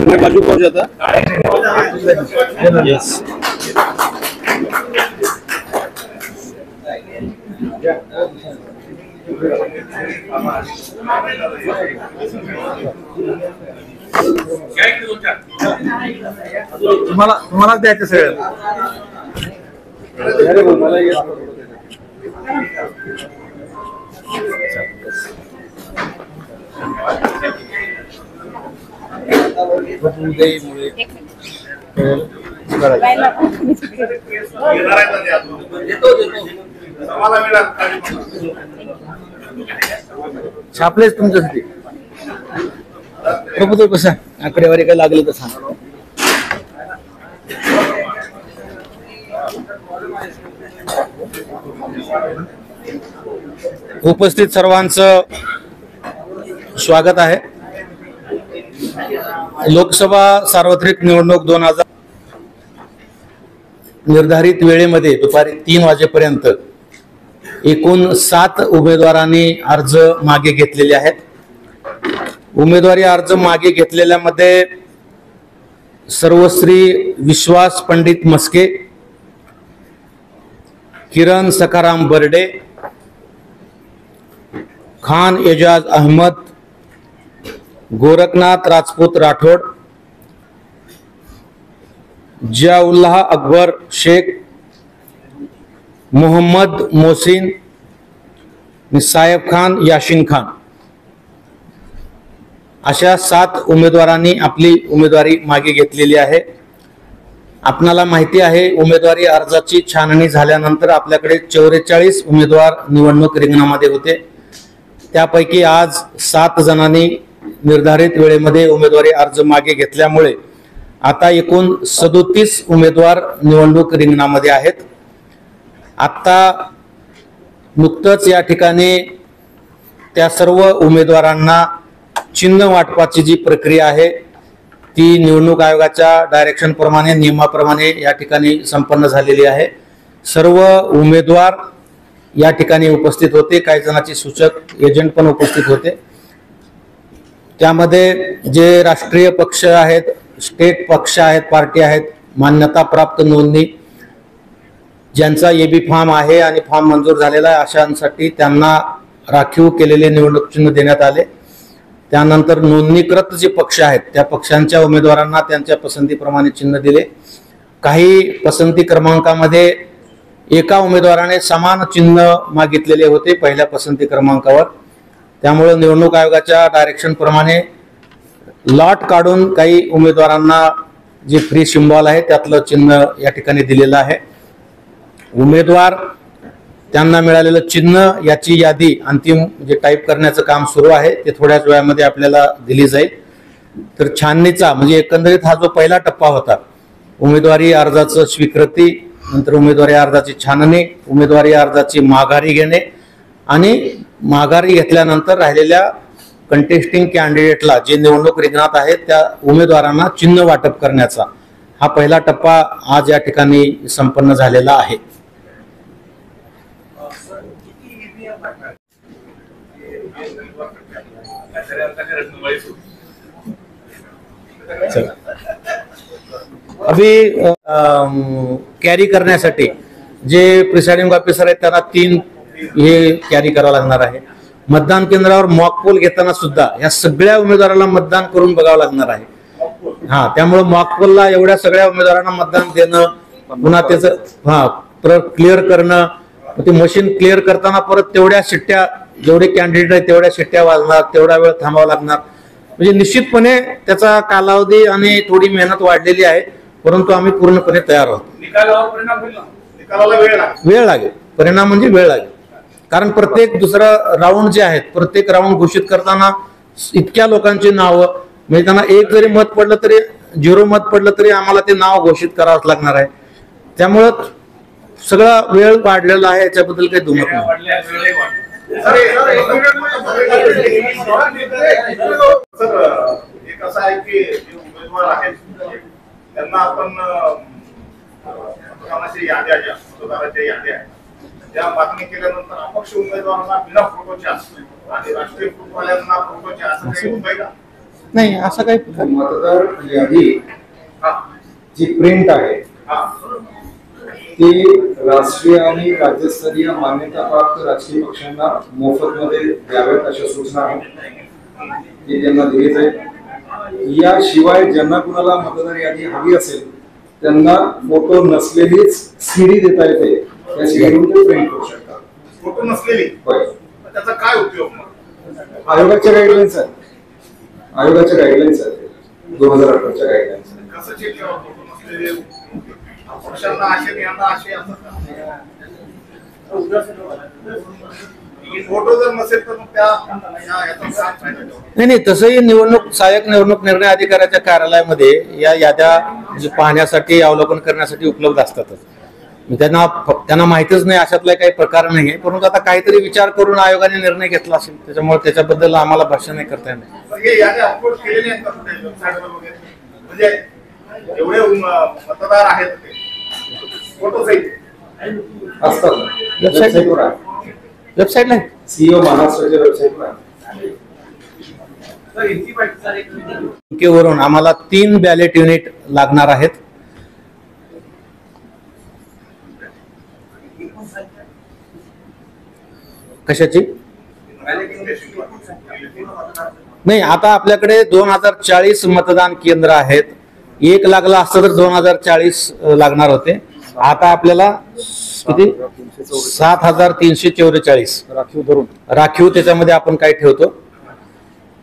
बाजू करू जाता यस तुम्हाला द्यायचं सगळं छापलेच तुमच्यासाठी प्रभुदेव कसा आकडेवारी काय लागली तर सांग. उपस्थित सर्वांचं स्वागत आहे. लोकसभा सार्वत्रिक निवडणूक 2000 निर्धारित वेळेमध्ये दुपारी 3 वाजेपर्यंत एकूण 7 उमेदवारांनी अर्ज मागे घेतलेले आहेत. उमेदवारी अर्ज मागे घेतलेल्यामध्ये सर्वश्री विश्वास पंडित मस्के, किरण सखाराम बर्डे, खान एजाज अहमद, गोरखनाथ राजपूत राठौड़, जियाउल्लाह अकबर शेख, मोहम्मद मोहसिन, साहेब खान, याशीन खान अशा 7 उमेदवारांनी आपली उमेदवारी मागे घेतलेली आहे. आपणाला माहिती आहे उमेदवारी अर्जाची छाननी झाल्यानंतर आपल्याकडे 44 उमेदवार निवडणूक रिंगणामध्ये होते. त्यापैकी आज 7 जणांनी निर्धारित वेळेमध्ये उमेदवारी अर्ज मागे घेतल्यामुळे आता एकूण 37 उमेदवार निवडणूक रिंगणामध्ये आहेत. आता नुकतंच या ठिकाणी त्या सर्व उमेदवारांना चिन्ह वाटपाची जी प्रक्रिया आहे ती निवडणूक आयोगाच्या डायरेक्शन प्रमाणे नियमाप्रमाणे या ठिकाणी संपन्न झालेली आहे. सर्व उमेदवार या ठिकाणी उपस्थित होते. काही जणांचे सूचक एजंट पण उपस्थित होते. त्यामध्ये जे राष्ट्रीय पक्ष आहेत, स्टेट पक्ष आहेत, पार्टी आहेत, मान्यता प्राप्त नोंदणी ज्यांचा एबी फॉर्म आहे आणि फॉर्म मंजूर झालेला आहे अशांसाठी त्यांना राखीव केलेले निवडणूक चिन्ह देण्यात आले. त्यानंतर नोंदणीकृत जे पक्ष आहेत त्या पक्षांच्या उमेदवारांना त्यांच्या पसंतीप्रमाणे चिन्ह दिले. काही पसंती क्रमांकामध्ये एका उमेदवाराने समान चिन्ह मागितलेले होते पहिल्या पसंती क्रमांकावर. त्यामुळे निवडणूक आयोगाच्या डायरेक्शन प्रमाणे लॉट काढून काही उमेदवारांना जे फ्री सिम्बॉल आहे त्यातलं चिन्ह या ठिकाणी दिलेलं आहे. उमेदवार त्यांना मिळालेलं चिन्ह याची यादी अंतिम जे टाईप करण्याचं काम सुरू आहे ते थोड्याच वेळामध्ये आपल्याला दिली जाईल. तर छाननीचा म्हणजे एकंदरीत हा जो पहिला टप्पा होता उमेदवारी अर्जाचं स्वीकृती, नंतर उमेदवारी अर्जाची छाननी, उमेदवारी अर्जाची माघारी घेणे आणि माघारी घेतल्यानंतर राहिलेल्या कंटेस्टिंग कॅन्डिडेटला जे निवडणूक रिंगणात आहेत त्या उमेदवारांना चिन्ह वाटप करण्याचा हा पहिला टप्पा आज या ठिकाणी संपन्न झालेला आहे. अभी कॅरी करण्यासाठी जे प्रिसाइडिंग ऑफिसर आहेत त्यांना 3 हे कॅरी करावं लागणार आहे. मतदान केंद्रावर मॉक पोल घेताना सुद्धा या सगळ्या उमेदवारांना मतदान करून बघावं लागणार आहे. त्यामुळे मॉक पोलला एवढ्या सगळ्या उमेदवारांना मतदान देणं, पुन्हा त्याचं क्लिअर करणं, ते मशीन क्लिअर करताना परत तेवढ्या शिट्ट्या जेवढे कॅन्डिडेट आहेत तेवढ्या शिट्ट्या वाजणार, तेवढा वेळ थांबावा लागणार. म्हणजे निश्चितपणे त्याचा कालावधी आणि थोडी मेहनत वाढलेली आहे, परंतु आम्ही पूर्णपणे तयार आहोत. वेळ लागेल, परिणाम म्हणजे वेळ लागेल. कारण प्रत्येक दुसरा राऊंड जे आहेत प्रत्येक राऊंड घोषित करताना इतक्या लोकांची नावं म्हणजे त्यांना एक जरी मत पडलं तरी 0 मत पडलं तरी आम्हाला ते नाव घोषित करावंच लागणार आहे. त्यामुळं सगळा वेळ वाढलेला आहे, याच्याबद्दल काही दुमत नाही. त्यांना आपण त्या मागणी केल्यानंतर अपक्ष उमेदवारांना बिना फोटोच्या आणि राष्ट्रीय फुटबॉलर्सना फोटोच्या असं काही होतंय का? नाही असं काही मतदार यादी हा, जी प्रिंट आहे हा. ती राष्ट्रीय आणि राज्यस्तरीय मान्यताप्राप्त राजकीय पक्षांना मोफतमध्ये द्याव्यात अशा सूचना आहेत ती त्यांना दिली जाईल। याशिवाय ज्यांना कुणाला मतदार यादी हवी असेल त्यांना फोटो नसलेलीच सीडी देता येते, त्या सीडीवरून ते प्रिंट करू शकतात। फोटो नसलेली होय, मग त्याचा काय उपयोग मग? आयोगाच्या गाईडलाईन्स आहेत, आयोगाच्या गाईडलाईन्स आहेत 2018च्या गाईडलाईन्स। कसं चेक करावं फोटो नसलेले पक्षांना असे यांना असे असं का? फोटो जर नसेल तर मग याचा काय फायदा ठेवा? नाही तसंही सहाय्यक निवडणूक निर्णय अधिकाऱ्याच्या कार्यालयामध्ये या याद्या म्हणजे पाहण्यासाठी अवलोकन करण्यासाठी उपलब्ध असतातच। त्यांना माहितीच नाही अशातला काही प्रकार नाही आहे, परंतु आता काहीतरी विचार करून आयोगाने निर्णय घेतला असेल त्याच्यामुळे त्याच्याबद्दल आम्हाला भाष्य नाही करता येणार। हे याद्या अपलोड केलेले आहेत का कुठे वेबसाईटवर वगैरे? म्हणजे एवढे मतदार आहेत ते फोटो सहित असतात वेबसाईटवर आहे, वेबसाईटला सीईओ महाराष्ट्राच्या वेबसाईटवर आहे। तर इतकी पाहिजे संख्येवरून आम्हाला 3 बॅलेट युनिट लागणार आहेत। कशाची? नाही आता आपल्याकडे 2040 मतदान केंद्र आहेत। 1 लागला असतं तर 2040 लागणार होते। आता आपल्याला किती 7344 राखीव त्याच्यामध्ये आपण काय ठेवतो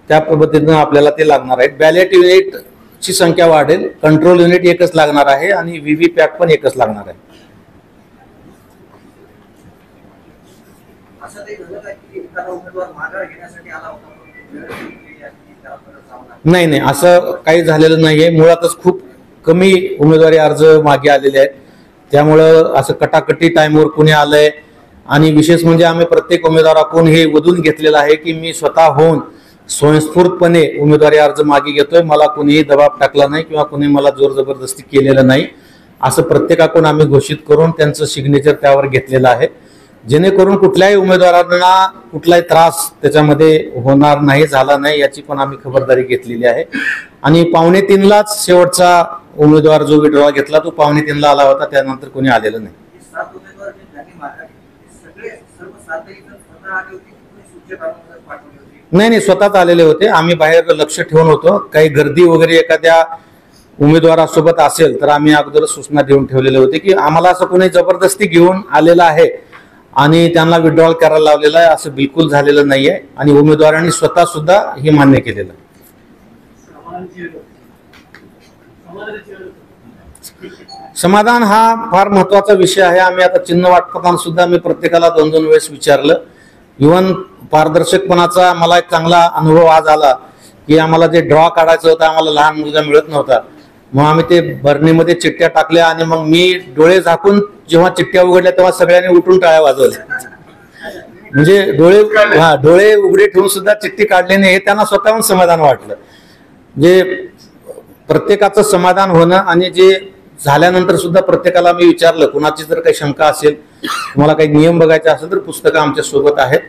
त्या पद्धतीनं आपल्याला ते लागणार आहेत। बॅलेट युनिट ची संख्या वाढेल, कंट्रोल युनिट एकच लागणार आहे आणि व्हीव्हीपॅट पण एकच लागणार आहे। नाही असं काही झालेलं नाहीये। मुळातच खूप कमी उमेदवारी अर्ज मागे आलेले आहेत, त्यामुळं असं कटाकटी टाइमवर कुणी आलंय आणि विशेष म्हणजे आम्ही प्रत्येक उमेदवाराकडून हे वधून घेतलेलं आहे की मी स्वतः होऊन स्वयंस्फूर्तपणे उमेदवारी अर्ज मागे घेतोय, मला कुणीही दबाव टाकला नाही किंवा कुणी मला जोर जबरदस्ती केलेलं नाही असं प्रत्येकाकडून आम्ही घोषित करून त्यांचं सिग्नेचर त्यावर घेतलेलं आहे, जेणेकरून कुठल्याही उमेदवारांना कुठलाही त्रास त्याच्यामध्ये होणार नाही, झाला नाही याची पण आम्ही खबरदारी घेतलेली आहे। आणि 2:45लाच शेवटचा उमेदवार जो विड्रॉ घेतला तो 2:45ला आला होता, त्यानंतर कोणी आलेलं नाही। नाही स्वतःच आलेले होते, आम्ही बाहेर लक्ष ठेवून होतो। काही गर्दी वगैरे एखाद्या उमेदवारासोबत असेल तर आम्ही अगोदर सूचना देऊन ठेवलेले होते की आम्हाला असं कोणी जबरदस्ती घेऊन आलेलं आहे आणि त्यांना विड्रॉल करायला लावलेलं आहे असं बिलकुल झालेलं नाहीये आणि उमेदवारांनी स्वतः सुद्धा हे मान्य केलेलं। समाधान हा फार महत्वाचा विषय आहे। आम्ही आता चिन्ह वाटपताना सुद्धा मी प्रत्येकाला 2-2 वेळेस विचारलं। इव्हन पारदर्शकपणाचा मला एक चांगला अनुभव आज आला की आम्हाला जे ड्रॉ काढायचं होतं आम्हाला लहान मुलगा मिळत नव्हता, मग आम्ही ते भरणीमध्ये चिठ्ठ्या टाकल्या आणि मग मी डोळे झाकून जेव्हा चिठ्ठ्या उघडल्या तेव्हा सगळ्यांनी उठून टाळ्या वाजवल्या। म्हणजे डोळे उघडे ठेवून सुद्धा चिठ्ठी काढली नाही हे त्यांना स्वतःहून समाधान वाटलं। जे प्रत्येकाचं समाधान होणं आणि जे झाल्यानंतर सुद्धा प्रत्येकाला मी विचारलं कुणाची जर काही शंका असेल, तुम्हाला काही नियम बघायचे असेल तर पुस्तकं आमच्या सोबत आहेत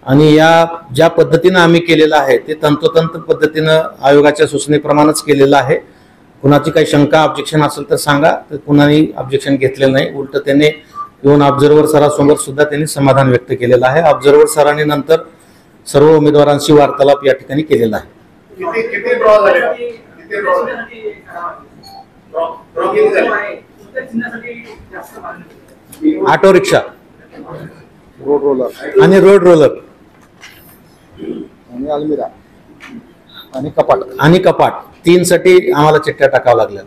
आणि या ज्या पद्धतीनं आम्ही केलेलं आहे ते तंतोतंत पद्धतीनं आयोगाच्या सूचनेप्रमाणेच केलेलं आहे। कुणाची काही शंका ऑब्जेक्शन असेल तर सांगा, तर कुणाही ऑब्जेक्शन घेतलेलं नाही, उलट त्याने येऊन ऑब्झर्व्हर सरासमोर सुद्धा त्यांनी समाधान व्यक्त केलेलं आहे। ऑब्झर्व्हर सरांनी नंतर सर्व उमेदवारांशी वार्तालाप या ठिकाणी केलेला आहे। किती ड्रॉ झाले? किती ड्रॉ झाले? ड्रॉ किती झाले? ऑटो रिक्षा रोड रोलर आणि रोड रोलर आणि अलमिरा आणि कपाट 3 साठी आम्हाला चिठ्ठ्या टाकाव्या लागल्या।